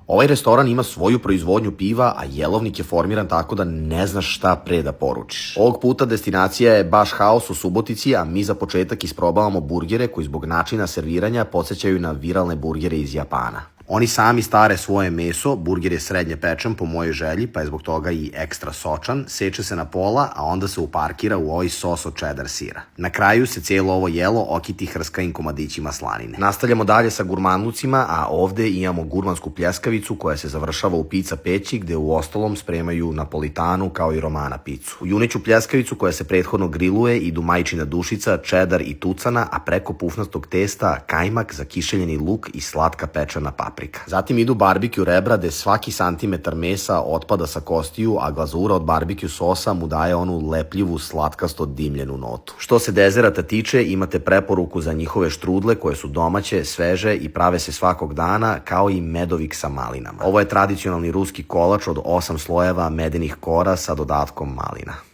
Ovaj restoran ima svoju proizvodnju piva, a jelovnik je formiran tako da ne znaš šta pre da poručiš. Ovog puta destinacija je baš haos u Subotici, a mi za početak isprobavamo burgere koji zbog načina serviranja podsjećaju na viralne burgere iz Japana. Oni sami stare svoje meso, burger je srednje pečen po mojoj želji, pa je zbog toga i ekstra sočan, seče se na pola, a onda se uparkira u ovaj sos od cheddar sira. Na kraju se cijelo ovo jelo okiti hrskavim komadićima slanine. Nastavljamo dalje sa gurmanlucima, a ovde imamo gurmansku pljeskavicu koja se završava u pizza peći gde u ostalom spremaju napolitanu kao i romana picu. U juneću pljeskavicu koja se prethodno griluje idu majčina dušica, cheddar i tucana, a preko pufnastog testa kajmak, zakišeljeni luk i slatka pečena paprika. Zatim idu barbekju rebra gde svaki santimetar mesa otpada sa kostiju, a glazura od barbekju sosa mu daje onu lepljivu, slatkasto dimljenu notu. Što se dezerata tiče, imate preporuku za njihove štrudle koje su domaće, sveže i prave se svakog dana, kao i medovik sa malinama. Ovo je tradicionalni ruski kolač od 8 slojeva medenih kora sa dodatkom malina.